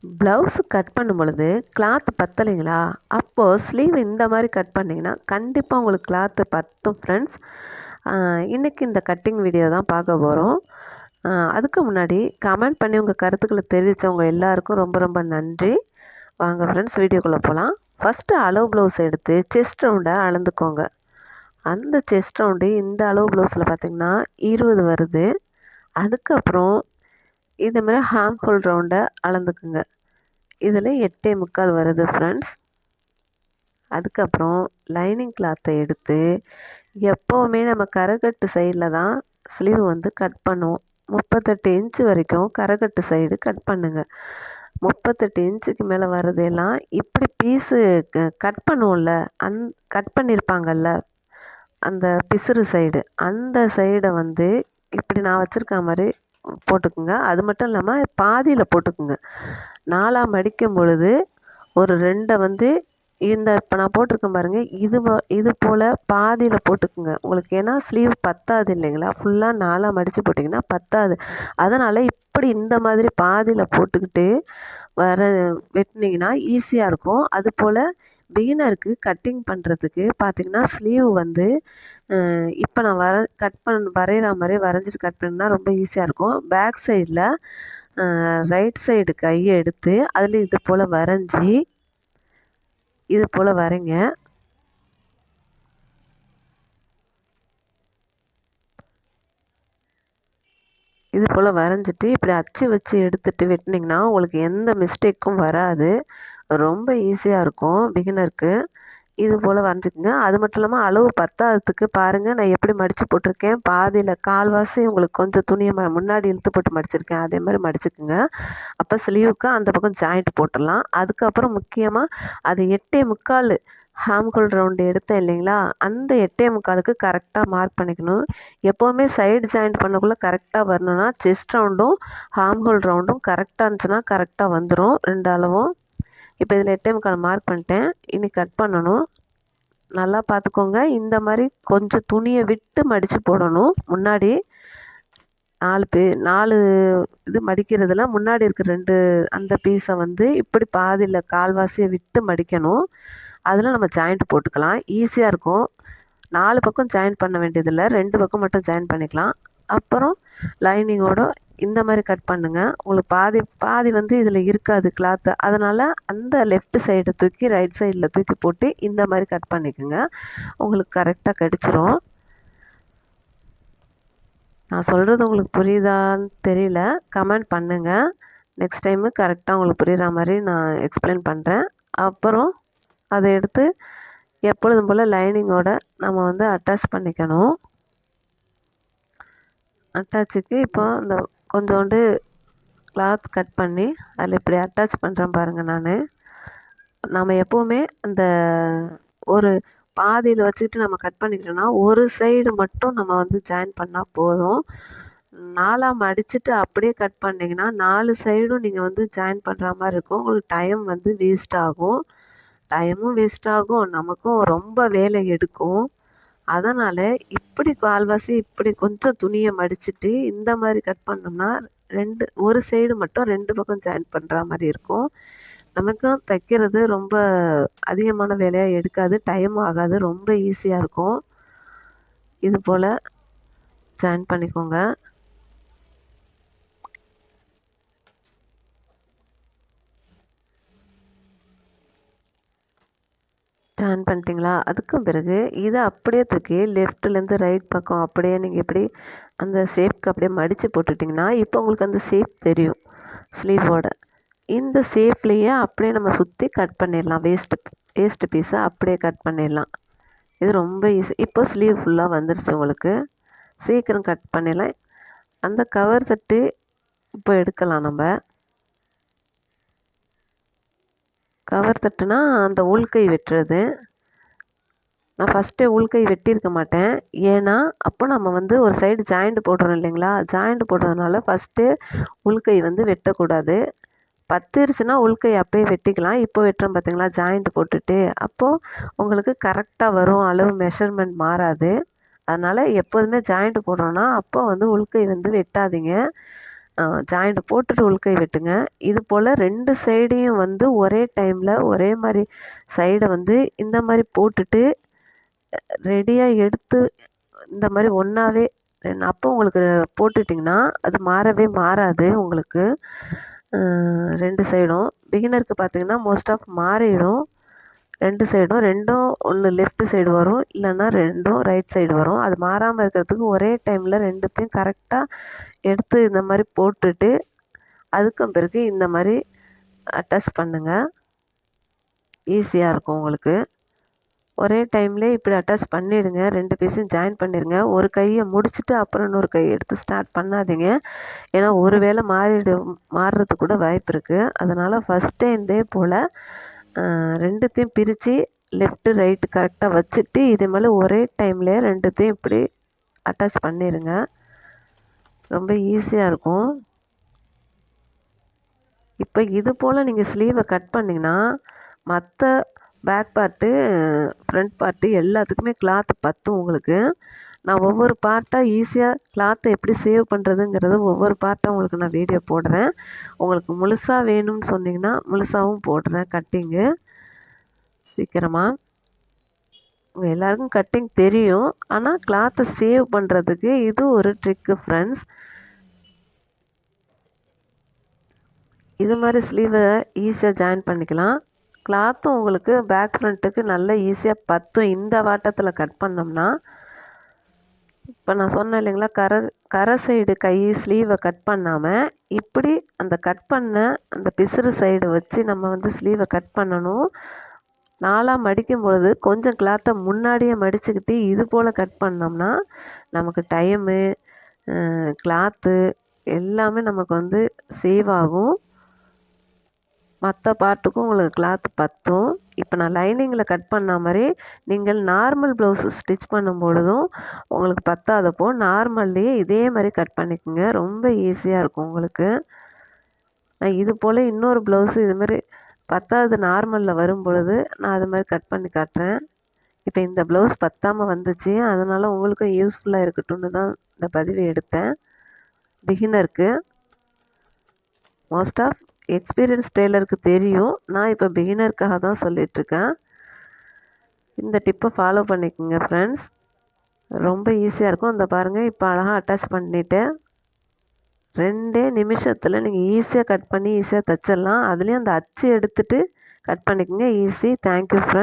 Blouse cut பண்ணும் பொழுது cloth பத்தலைங்களா? அப்போது ஸ்லீவ் இந்த மாதிரி கட் பண்ணிங்கன்னா கண்டிப்பாக உங்களுக்கு கிளாத்து பத்தும் ஃப்ரெண்ட்ஸ். இன்றைக்கி இந்த கட்டிங் வீடியோ தான் பார்க்க போகிறோம். அதுக்கு முன்னாடி கமெண்ட் பண்ணி உங்கள் கருத்துக்களை தெரிவித்தவங்க எல்லாருக்கும் ரொம்ப ரொம்ப நன்றி. வாங்க ஃப்ரெண்ட்ஸ் வீடியோக்குள்ளே போகலாம். ஃபஸ்ட்டு அளவு ப்ளவுஸ் எடுத்து செஸ்ட் ரவுண்டை அளந்துக்கோங்க. அந்த செஸ்ட் ரவுண்டு இந்த அளவு ப்ளவுஸில் பார்த்திங்கன்னா 20 வருது. அதுக்கப்புறம் இந்த மாதிரி ஹேம் ஹோல் ரவுண்டை அளந்துக்குங்க. இதில் 8.75 வருது ஃப்ரெண்ட்ஸ். அதுக்கப்புறம் லைனிங் கிளாத்தை எடுத்து எப்போவுமே நம்ம கரைக்கட்டு சைடில் தான் ஸ்லீவ் வந்து கட் பண்ணுவோம். 38 இன்ச்சு வரைக்கும் கரைக்கட்டு சைடு கட் பண்ணுங்கள். 38 இன்ச்சுக்கு மேலே வர்றதெல்லாம் இப்படி பீஸு கட் பண்ணுவோம்ல, கட் பண்ணியிருப்பாங்கல்ல அந்த பிசுறு சைடு, அந்த சைடை வந்து இப்படி நான் வச்சுருக்க மாதிரி போட்டுக்குங்க. அது மட்டும் இல்லாமல் பாதியில் போட்டுக்குங்க. 4ஆக மடிக்கும் பொழுது ஒரு 2 வந்து இந்த இப்போ நான் போட்டிருக்கேன் பாருங்கள், இது போல் பாதியில் போட்டுக்குங்க. உங்களுக்கு ஏன்னா ஸ்லீவ் பத்தாது இல்லைங்களா? ஃபுல்லாக 4ஆக மடித்து போட்டிங்கன்னா பத்தாது. அதனால் இப்படி இந்த மாதிரி பாதியில் போட்டுக்கிட்டு வெட்டினீங்கன்னா ஈஸியாக இருக்கும். அதுபோல் பிகினருக்கு கட்டிங் பண்ணுறதுக்கு பார்த்திங்கன்னா ஸ்லீவ் வந்து இப்போ நான் வரைகிற மாதிரி வரைஞ்சிட்டு கட் பண்ணினா ரொம்ப ஈஸியாக இருக்கும். பேக் சைடில் ரைட் சைடு கையை எடுத்து அதில் இது போல் வரைஞ்சி இது போல் வரைங்க. இது போல் வரைஞ்சிட்டு இப்படி அச்சு வச்சு எடுத்துகிட்டு வெட்டினீங்கன்னா உங்களுக்கு எந்த மிஸ்டேக்கும் வராது. ரொம்ப ஈஸியாக இருக்கும் பிகினருக்கு. இது போல் வரைஞ்சிக்கங்க. அது மட்டும் இல்லாமல் அளவு பத்தாததுக்கு பாருங்கள், நான் எப்படி மடித்து போட்டிருக்கேன். பாதியில் கால்வாசி உங்களுக்கு கொஞ்சம் துணியை முன்னாடி இழுத்து போட்டு மடிச்சிருக்கேன். அதே மாதிரி மடிச்சுக்குங்க. அப்போ ஸ்லீவுக்கு அந்த பக்கம் ஜாயிண்ட் போட்டுடலாம். அதுக்கப்புறம் முக்கியமாக அது 8.75 ஹேம்ஹோல் ரவுண்டு எடுத்தேன் இல்லைங்களா? அந்த 8.75க்கு கரெக்டாக மார்க் பண்ணிக்கணும். எப்போவுமே சைடு ஜாயிண்ட் பண்ணக்குள்ளே கரெக்டாக வரணும்னா செஸ்ட் ரவுண்டும் ஹேம்ஹோல் ரவுண்டும் கரெக்டாக இருந்துச்சுன்னா கரெக்டாக வந்துடும் 2 அளவும். இப்போ இதில் 8.75 மார்க் பண்ணிட்டேன். இனி கட் பண்ணணும். நல்லா பார்த்துக்கோங்க. இந்த மாதிரி கொஞ்சம் துணியை விட்டு மடித்து போடணும். முன்னாடி 4 இது மடிக்கிறதுல முன்னாடி இருக்க 2 அந்த பீஸை வந்து இப்படி பாதியில் கால்வாசியை விட்டு மடிக்கணும். அதில் நம்ம ஜாயிண்ட் போட்டுக்கலாம். ஈஸியாக இருக்கும். 4 பக்கம் ஜாயின் பண்ண வேண்டியதில்லை, 2 பக்கம் மட்டும் ஜாயின் பண்ணிக்கலாம். அப்புறம் லைனிங்கோட இந்த மாதிரி கட் பண்ணுங்கள். உங்களுக்கு பாதி வந்து இதில் இருக்காது கிளாத்து. அதனால் அந்த லெஃப்ட் சைடை தூக்கி ரைட் சைடில் தூக்கி போட்டு இந்த மாதிரி கட் பண்ணிக்கோங்க. உங்களுக்கு கரெக்டாக கிடச்சிரும். நான் சொல்கிறது உங்களுக்கு புரியுதான்னு தெரியல, கமெண்ட் பண்ணுங்கள். நெக்ஸ்ட் டைமு கரெக்டாக உங்களுக்கு புரிகிற மாதிரி நான் எக்ஸ்பிளைன் பண்ணுறேன். அப்புறம் அதை எடுத்து எப்பொழுதும் போல் லைனிங்கோட நம்ம வந்து அட்டாச் பண்ணிக்கணும். அட்டாச்சுக்கு இப்போ இந்த கொஞ்சோண்டு கிளாத் கட் பண்ணி அதில் இப்படி அட்டாச் பண்ணுறேன் பாருங்கள். நம்ம எப்போவுமே அந்த ஒரு பாதியில் வச்சுக்கிட்டு நம்ம கட் பண்ணிக்கிட்டோம்னா ஒரு சைடு மட்டும் நம்ம வந்து ஜாயின் பண்ணால் போதும். 4ஆக மடிச்சுட்டு அப்படியே கட் பண்ணிங்கன்னா 4 சைடும் நீங்கள் வந்து ஜாயின் பண்ணுற மாதிரி இருக்கும். உங்களுக்கு டைம் வந்து வேஸ்ட் ஆகும். டைமும் வேஸ்ட் ஆகும், நமக்கும் ரொம்ப வேலை எடுக்கும். அதனால் இப்படி கால்வாசி இப்படி கொஞ்சம் துணியை மடிச்சுட்டு இந்த மாதிரி கட் பண்ணோம்னா ஒரு சைடு மட்டும் 2 பக்கம் ஜாயின் பண்ணுற மாதிரி இருக்கும். நமக்கும் தைக்கிறது ரொம்ப அதிகமான வேலையாக எடுக்காது, டைமும் ஆகாது, ரொம்ப ஈஸியாக இருக்கும். இது போல் ஜாயின் பண்ணிக்கோங்க. ஜாயின் பண்ணிட்டீங்களா? அதுக்கும் பிறகு இதை அப்படியே தூக்கி லெஃப்ட்லேருந்து ரைட் பக்கம் அப்படியே நீங்கள் இப்படி அந்த ஷேப்க்கு அப்படியே மடித்து போட்டுட்டிங்கன்னா இப்போ உங்களுக்கு அந்த ஷேப் தெரியும் ஸ்லீவோட. இந்த ஷேப்லேயே அப்படியே நம்ம சுற்றி கட் பண்ணிடலாம். வேஸ்ட்டு பீஸை அப்படியே கட் பண்ணிடலாம். இது ரொம்ப ஈஸி. இப்போ ஸ்லீவ் ஃபுல்லாக வந்துருச்சு உங்களுக்கு. சீக்கிரம் கட் பண்ணிடலாம். அந்த கவர் தட்டு இப்போ எடுக்கலாம். நம்ம கவர் தட்டுனா அந்த உள்கை வெட்டுறது. நான் ஃபஸ்ட்டே உள்கை வெட்டியிருக்க மாட்டேன். ஏன்னா அப்போ நம்ம வந்து ஒரு சைடு ஜாயிண்ட் போடுறோம் இல்லைங்களா? ஜாயிண்ட் போடுறதுனால ஃபஸ்ட்டே உள்கை வந்து வெட்டக்கூடாது. பத்திருச்சுன்னா உள்கை அப்போயே வெட்டிக்கலாம். இப்போ வெட்டுறோம் பார்த்தீங்களா ஜாயிண்ட் போட்டுட்டு, அப்போது உங்களுக்கு கரெக்டாக வரும். அளவு மெஷர்மெண்ட் மாறாது. அதனால் எப்போதுமே ஜாயிண்ட் போடுறோன்னா அப்போ வந்து உள்கை வந்து வெட்டாதீங்க. ஜாயிண்ட் போட்டுட்டு உள்கை வெட்டுங்க. இது போல் 2 சைடையும் வந்து ஒரே டைமில் ஒரே மாதிரி சைடை வந்து இந்த மாதிரி போட்டுட்டு ரெடியாக எடுத்து இந்த மாதிரி ஒன்றாவே அப்போ உங்களுக்கு போட்டுட்டிங்கன்னா அது மாறவே மாறாது உங்களுக்கு 2 சைடும். பிகினருக்கு பார்த்தீங்கன்னா மோஸ்ட் ஆஃப் மாறிடும் 2 சைடும். ரெண்டும் ஒன்று லெஃப்ட் சைடு வரும், இல்லைன்னா ரெண்டும் ரைட் சைடு வரும். அது மாறாமல் இருக்கிறதுக்கு ஒரே டைமில் ரெண்டுத்தையும் கரெக்டாக எடுத்து இந்த மாதிரி போட்டுட்டு அதுக்கும் பிறகு இந்த மாதிரி அட்டாச் பண்ணுங்கள். ஈஸியாக இருக்கும் உங்களுக்கு. ஒரே டைம்லேயே இப்படி அட்டாச் பண்ணிவிடுங்க. 2 பீஸையும் ஜாயின் பண்ணிடுங்க. ஒரு கையை முடிச்சுட்டு அப்புறம் இன்னொரு கையை எடுத்து ஸ்டார்ட் பண்ணாதீங்க. ஏன்னா ஒரு வேளை மாறுறது கூட வாய்ப்பு இருக்குது. அதனால் ஃபஸ்ட்டே இதே போல் 2த்தையும் பிரித்து லெஃப்ட்டு ரைட்டு கரெக்டாக வச்சுட்டு இதே மாதிரி ஒரே டைம்லேயே 2த்தையும் இப்படி அட்டாச் பண்ணிடுங்க. ரொம்ப ஈஸியாக இருக்கும். இப்போ இது போல் நீங்கள் ஸ்லீவை கட் பண்ணிங்கன்னா மற்ற பேக் பார்ட்டு ஃப்ரண்ட் பார்ட்டு எல்லாத்துக்குமே கிளாத்து பத்தும் உங்களுக்கு. நான் ஒவ்வொரு பார்ட்டாக ஈஸியாக கிளாத்தை எப்படி சேவ் பண்ணுறதுங்கிறது ஒவ்வொரு பார்ட்டாக உங்களுக்கு நான் வீடியோ போடுறேன். உங்களுக்கு முழுசாக வேணும்னு சொன்னிங்கன்னா முழுசாகவும் போடுறேன் கட்டிங்கு சீக்கிரமாக. உங்கள் எல்லாருக்கும் கட்டிங் தெரியும், ஆனால் கிளாத்தை சேவ் பண்ணுறதுக்கு இது ஒரு ட்ரிக்கு ஃப்ரெண்ட்ஸ். இது மாதிரி ஸ்லீவை ஈஸியாக ஜாயின் பண்ணிக்கலாம். கிளாத்தும் உங்களுக்கு பேக் ஃப்ரண்ட்டுக்கு நல்லா ஈஸியாக பத்தும் இந்த வாட்டத்தில் கட் பண்ணோம்னா. இப்போ நான் சொன்னேன் இல்லைங்களா, கரை சைடு கை ஸ்லீவை கட் பண்ணாமல் இப்படி அந்த கட் பண்ண அந்த பிசுறு சைடு வச்சு நம்ம வந்து ஸ்லீவை கட் பண்ணணும். 4ஆக மடிக்கும் பொழுது கொஞ்சம் கிளாத்தை முன்னாடியே மடிச்சுக்கிட்டு இது போல் கட் பண்ணோம்னா நமக்கு டைமு கிளாத்து எல்லாமே நமக்கு வந்து சேவ் ஆகும். மற்ற பார்ட்டுக்கும் உங்களுக்கு கிளாத் பத்தும். இப்போ நான் லைனிங்கில் கட் பண்ண மாதிரி நீங்கள் நார்மல் ப்ளவுஸு ஸ்டிச் பண்ணும் பொழுதும் உங்களுக்கு பத்தாதப்போ நார்மல்லையே இதே மாதிரி கட் பண்ணிக்கோங்க. ரொம்ப ஈஸியாக இருக்கும் உங்களுக்கு. நான் இது போல் இன்னொரு ப்ளவுஸு இதுமாதிரி 10வது நார்மலில் வரும் பொழுது நான் அது மாதிரி கட் பண்ணி காட்டுறேன். இப்போ இந்த ப்ளவுஸ் பத்தாமல் வந்துச்சு, அதனால் உங்களுக்கும் யூஸ்ஃபுல்லாக இருக்கட்டும்னு தான் இந்த பதிவை எடுத்தேன். பிகினருக்கு மோஸ்ட் ஆஃப் எக்ஸ்பீரியன்ஸ் டெய்லருக்கு தெரியும், நான் இப்போ பிகினருக்காக தான் சொல்லிகிட்ருக்கேன். இந்த டிப்பை ஃபாலோ பண்ணிக்கோங்க ஃப்ரெண்ட்ஸ். ரொம்ப ஈஸியாக இருக்கும். இந்த பாருங்கள், இப்போ அழகாக அட்டாச் பண்ணிவிட்டேன். 2 நிமிஷத்தில் நீங்கள் ஈஸியாக கட் பண்ணி ஈஸியாக தைச்சிடலாம். அதுலேயும் அந்த அச்சு எடுத்துகிட்டு கட் பண்ணிக்கோங்க. ஈஸி. Thank you friends.